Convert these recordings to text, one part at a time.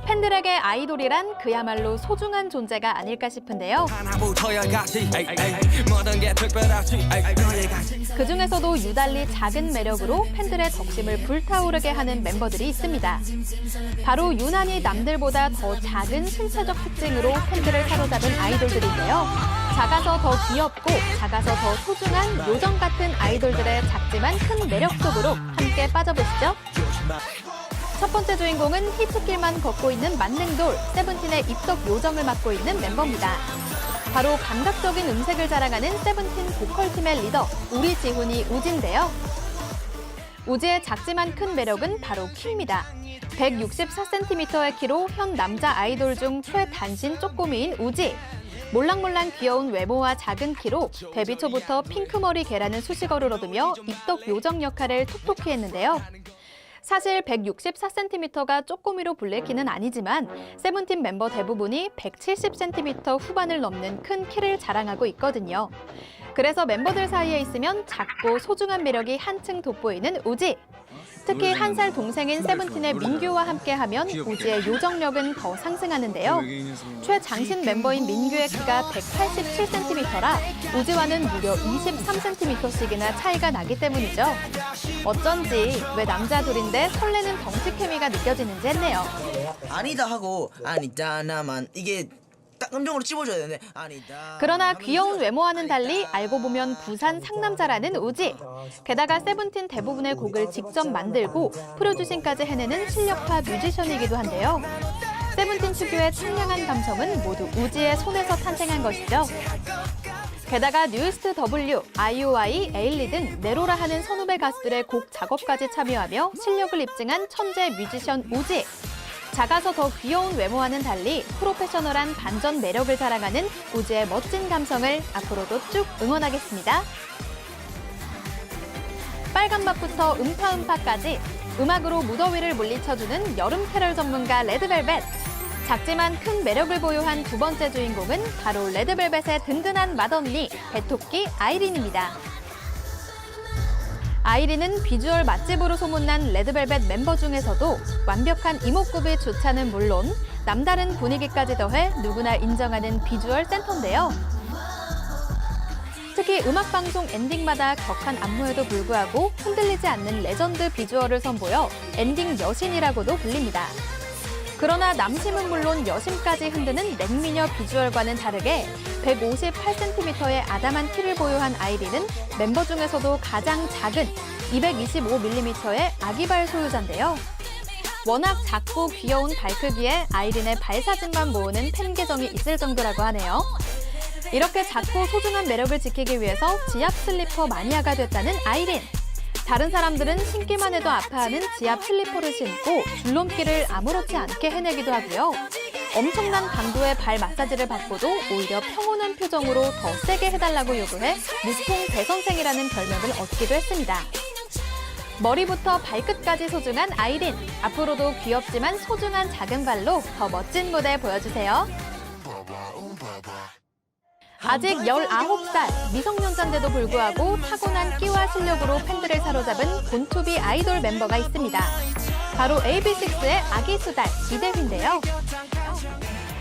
팬들에게 아이돌이란 그야말로 소중한 존재가 아닐까 싶은데요. 그중에서도 유달리 작은 매력으로 팬들의 덕심을 불타오르게 하는 멤버들이 있습니다. 바로 유난히 남들보다 더 작은 신체적 특징으로 팬들을 사로잡은 아이돌들인데요. 작아서 더 귀엽고 작아서 더 소중한 요정 같은 아이돌들의 작지만 큰 매력 속으로 함께 빠져보시죠. 첫 번째 주인공은 히트길만 걷고 있는 만능돌, 세븐틴의 입덕 요정을 맡고 있는 멤버입니다. 바로 감각적인 음색을 자랑하는 세븐틴 보컬팀의 리더, 우리 지훈이 우지인데요. 우지의 작지만 큰 매력은 바로 키입니다. 164cm의 키로 현 남자 아이돌 중 최단신 쪼꼬미인 우지. 몰랑몰랑 귀여운 외모와 작은 키로 데뷔 초부터 핑크머리 계라는 수식어를 얻으며 입덕 요정 역할을 톡톡히 했는데요. 사실 164cm가 쪼꼬미로 불릴 키는 아니지만 세븐틴 멤버 대부분이 170cm 후반을 넘는 큰 키를 자랑하고 있거든요. 그래서 멤버들 사이에 있으면 작고 소중한 매력이 한층 돋보이는 우지. 특히 1살 동생인 세븐틴의 민규와 함께하면 우지의 요정력은 더 상승하는데요. 최장신 멤버인 민규의 키가 187cm라 우지와는 무려 23cm씩이나 차이가 나기 때문이죠. 어쩐지 왜 남자 둘인데 설레는 덩치 케미가 느껴지는지 했네요. 아니다 하고 아니잖아만 이게 딱 음정으로 찝어줘야 되는데 아니다. 그러나 귀여운 외모와는 달리 알고 보면 부산 상남자라는 우지. 게다가 세븐틴 대부분의 곡을 직접 만들고 프로듀싱까지 해내는 실력파 뮤지션이기도 한데요. 세븐틴 특유의 청량한 감성은 모두 우지의 손에서 탄생한 것이죠. 게다가 뉴이스트 W, IOI, 에일리 등 네로라 하는 선후배 가수들의 곡 작업까지 참여하며 실력을 입증한 천재 뮤지션 우지. 작아서 더 귀여운 외모와는 달리 프로페셔널한 반전 매력을 자랑하는 우지의 멋진 감성을 앞으로도 쭉 응원하겠습니다. 빨간맛부터 음파음파까지 음악으로 무더위를 물리쳐주는 여름 캐럴 전문가 레드벨벳. 작지만 큰 매력을 보유한 두 번째 주인공은 바로 레드벨벳의 든든한 맏언니, 배토끼 아이린입니다. 아이린은 비주얼 맛집으로 소문난 레드벨벳 멤버 중에서도 완벽한 이목구비 주차는 물론 남다른 분위기까지 더해 누구나 인정하는 비주얼 센터인데요. 특히 음악방송 엔딩마다 격한 안무에도 불구하고 흔들리지 않는 레전드 비주얼을 선보여 엔딩 여신이라고도 불립니다. 그러나 남심은 물론 여심까지 흔드는 냉미녀 비주얼과는 다르게 158cm의 아담한 키를 보유한 아이린은 멤버 중에서도 가장 작은 225mm의 아기발 소유자인데요. 워낙 작고 귀여운 발 크기에 아이린의 발 사진만 모으는 팬 계정이 있을 정도라고 하네요. 이렇게 작고 소중한 매력을 지키기 위해서 지압 슬리퍼 마니아가 됐다는 아이린. 다른 사람들은 신기만 해도 아파하는 지압 슬리퍼를 신고 줄넘기를 아무렇지 않게 해내기도 하고요. 엄청난 강도의 발 마사지를 받고도 오히려 평온한 표정으로 더 세게 해달라고 요구해 무통 대선생이라는 별명을 얻기도 했습니다. 머리부터 발끝까지 소중한 아이린. 앞으로도 귀엽지만 소중한 작은 발로 더 멋진 무대 보여주세요. 아직 19살, 미성년자인데도 불구하고 타고난 끼와 실력으로 팬들을 사로잡은 본투비 아이돌 멤버가 있습니다. 바로 AB6IX의 아기 수달, 이대휘인데요.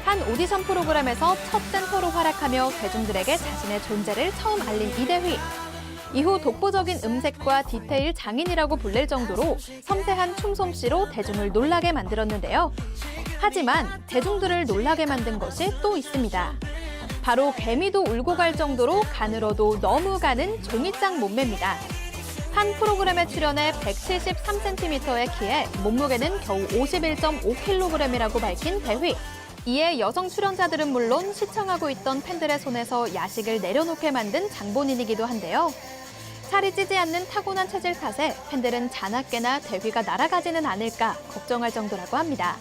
한 오디션 프로그램에서 첫 센터로 활약하며 대중들에게 자신의 존재를 처음 알린 이대휘. 이후 독보적인 음색과 디테일 장인이라고 불릴 정도로 섬세한 춤솜씨로 대중을 놀라게 만들었는데요. 하지만 대중들을 놀라게 만든 것이 또 있습니다. 바로 개미도 울고 갈 정도로 가늘어도 너무 가는 종이장 몸매입니다. 한 프로그램에 출연해 173cm의 키에 몸무게는 겨우 51.5kg이라고 밝힌 대휘. 이에 여성 출연자들은 물론 시청하고 있던 팬들의 손에서 야식을 내려놓게 만든 장본인이기도 한데요. 살이 찌지 않는 타고난 체질 탓에 팬들은 자나깨나 대휘가 날아가지는 않을까 걱정할 정도라고 합니다.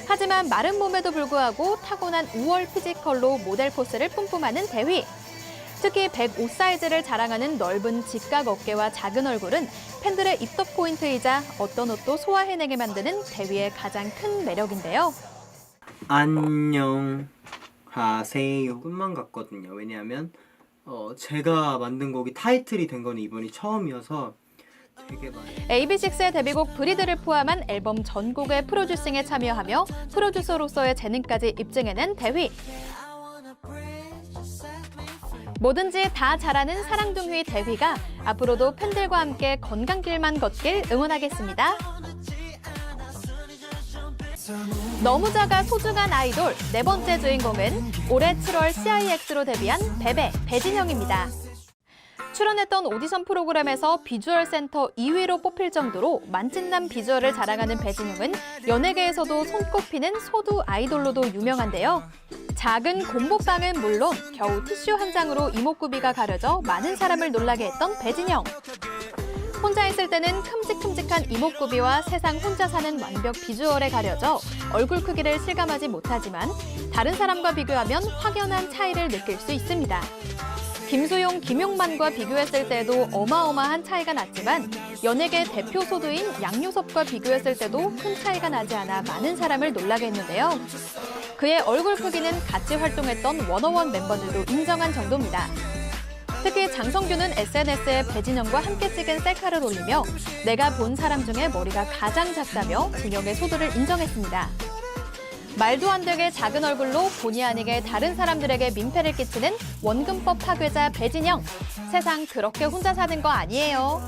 하지만 마른 몸에도 불구하고 타고난 우월 피지컬로 모델 포스를 뿜뿜하는 대휘. 특히 105 사이즈를 자랑하는 넓은 직각 어깨와 작은 얼굴은 팬들의 입덕 포인트이자 어떤 옷도 소화해내게 만드는 대휘의 가장 큰 매력인데요. 안녕하세요. 꿈만 같거든요. 왜냐하면 제가 만든 곡이 타이틀이 된 거는 이번이 처음이어서 되게 많아요. AB6IX의 데뷔곡 브리드를 포함한 앨범 전곡의 프로듀싱에 참여하며 프로듀서로서의 재능까지 입증해낸 대휘. 뭐든지 다 잘하는 사랑둥이 대휘가 앞으로도 팬들과 함께 건강길만 걷길 응원하겠습니다. 너무 작아 소중한 아이돌 네 번째 주인공은 올해 7월 CIX로 데뷔한 베베 배진영입니다. 출연했던 오디션 프로그램에서 비주얼 센터 2위로 뽑힐 정도로 만찢난 비주얼을 자랑하는 배진영은 연예계에서도 손꼽히는 소두 아이돌로도 유명한데요. 작은 곰복방은 물론 겨우 티슈 한 장으로 이목구비가 가려져 많은 사람을 놀라게 했던 배진영. 혼자 있을 때는 큼직큼직한 이목구비와 세상 혼자 사는 완벽 비주얼에 가려져 얼굴 크기를 실감하지 못하지만 다른 사람과 비교하면 확연한 차이를 느낄 수 있습니다. 김수용, 김용만과 비교했을 때도 어마어마한 차이가 났지만 연예계 대표 소두인 양요섭과 비교했을 때도 큰 차이가 나지 않아 많은 사람을 놀라게 했는데요. 그의 얼굴 크기는 같이 활동했던 워너원 멤버들도 인정한 정도입니다. 특히 장성규는 SNS에 배진영과 함께 찍은 셀카를 올리며 내가 본 사람 중에 머리가 가장 작다며 진영의 소두를 인정했습니다. 말도 안 되게 작은 얼굴로 본의 아니게 다른 사람들에게 민폐를 끼치는 원근법 파괴자 배진영. 세상 그렇게 혼자 사는 거 아니에요.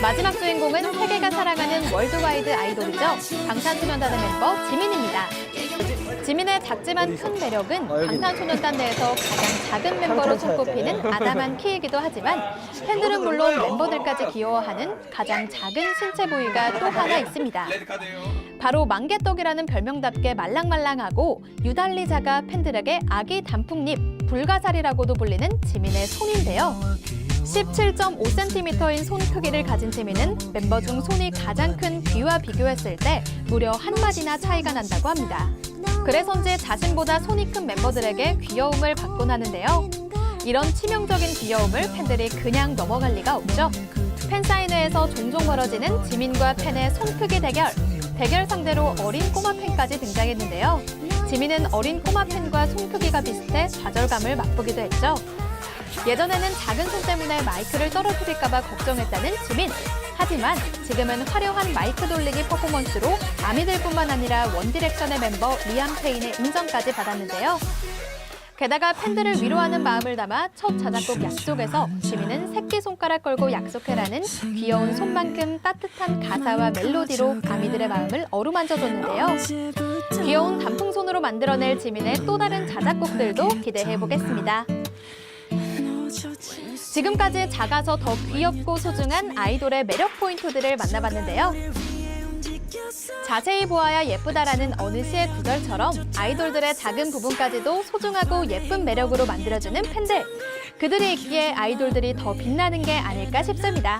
마지막 주인공은 세계가 사랑하는 월드와이드 아이돌이죠. 방탄소년단의 멤버 지민입니다. 지민의 작지만 큰 매력은 방탄소년단 내에서 가장 작은 멤버로 손꼽히는 아담한 키이기도 하지만 팬들은 물론 멤버들까지 귀여워하는 가장 작은 신체 부위가 또 하나 있습니다. 바로 만개떡이라는 별명답게 말랑말랑하고 유달리 작아 팬들에게 아기 단풍잎, 불가사리라고도 불리는 지민의 손인데요. 17.5cm인 손 크기를 가진 지민은 멤버 중 손이 가장 큰 뷔와 비교했을 때 무려 한 마디나 차이가 난다고 합니다. 그래서인지 자신보다 손이 큰 멤버들에게 귀여움을 받곤 하는데요. 이런 치명적인 귀여움을 팬들이 그냥 넘어갈 리가 없죠. 팬사인회에서 종종 벌어지는 지민과 팬의 손 크기 대결. 대결 상대로 어린 꼬마 팬까지 등장했는데요. 지민은 어린 꼬마 팬과 손 크기가 비슷해 좌절감을 맛보기도 했죠. 예전에는 작은 손 때문에 마이크를 떨어뜨릴까 봐 걱정했다는 지민. 하지만 지금은 화려한 마이크 돌리기 퍼포먼스로 아미들뿐만 아니라 원디렉션의 멤버 리암 페인의 인정까지 받았는데요. 게다가 팬들을 위로하는 마음을 담아 첫 자작곡 약속에서 지민은 새끼손가락 걸고 약속해라는 귀여운 손만큼 따뜻한 가사와 멜로디로 아미들의 마음을 어루만져줬는데요. 귀여운 단풍손으로 만들어낼 지민의 또 다른 자작곡들도 기대해보겠습니다. 지금까지 작아서 더 귀엽고 소중한 아이돌의 매력 포인트들을 만나봤는데요. 자세히 보아야 예쁘다라는 어느 시의 구절처럼 아이돌들의 작은 부분까지도 소중하고 예쁜 매력으로 만들어주는 팬들. 그들이 있기에 아이돌들이 더 빛나는 게 아닐까 싶습니다.